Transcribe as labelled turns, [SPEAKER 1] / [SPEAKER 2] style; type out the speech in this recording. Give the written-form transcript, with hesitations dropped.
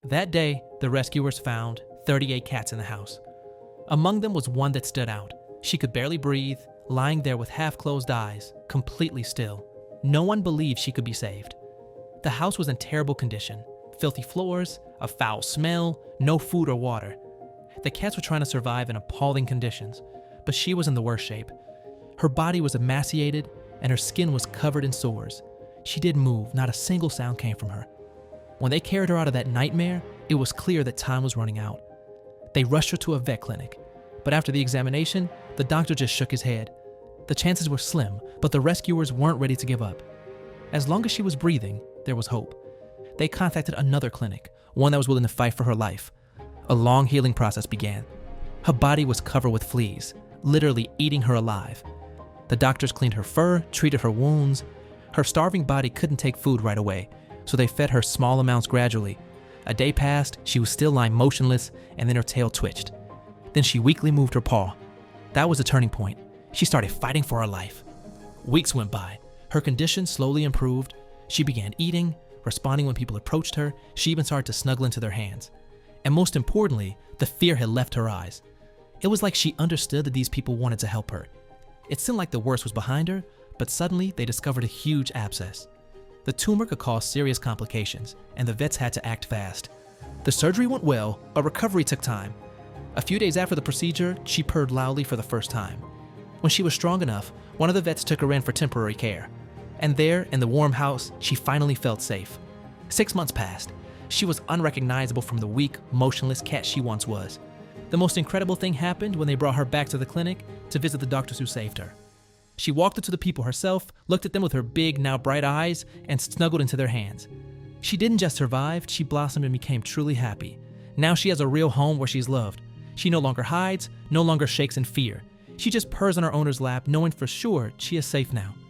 [SPEAKER 1] That day, the rescuers found 38 cats in the house. Among them was one that stood out. She could barely breathe, lying there with half-closed eyes, completely still. No one believed she could be saved. The house was in terrible condition. Filthy floors, a foul smell, no food or water. The cats were trying to survive in appalling conditions, but she was in the worst shape. Her body was emaciated and her skin was covered in sores. She didn't move, not a single sound came from her. When they carried her out of that nightmare, it was clear that time was running out. They rushed her to a vet clinic, but after the examination, the doctor just shook his head. The chances were slim, but the rescuers weren't ready to give up. As long as she was breathing, there was hope. They contacted another clinic, one that was willing to fight for her life. A long healing process began. Her body was covered with fleas, literally eating her alive. The doctors cleaned her fur, treated her wounds. Her starving body couldn't take food right away, so they fed her small amounts gradually. A day passed, she was still lying motionless, and then her tail twitched. Then she weakly moved her paw. That was the turning point. She started fighting for her life. Weeks went by. Her condition slowly improved. She began eating, responding when people approached her. She even started to snuggle into their hands. And most importantly, the fear had left her eyes. It was like she understood that these people wanted to help her. It seemed like the worst was behind her, but suddenly they discovered a huge abscess. The tumor could cause serious complications, and the vets had to act fast. The surgery went well, but recovery took time. A few days after the procedure, she purred loudly for the first time. When she was strong enough, one of the vets took her in for temporary care. And there, in the warm house, she finally felt safe. 6 months passed. She was unrecognizable from the weak, motionless cat she once was. The most incredible thing happened when they brought her back to the clinic to visit the doctors who saved her. She walked up to the people herself, looked at them with her big, now bright eyes, and snuggled into their hands. She didn't just survive, she blossomed and became truly happy. Now she has a real home where she's loved. She no longer hides, no longer shakes in fear. She just purrs on her owner's lap, knowing for sure she is safe now.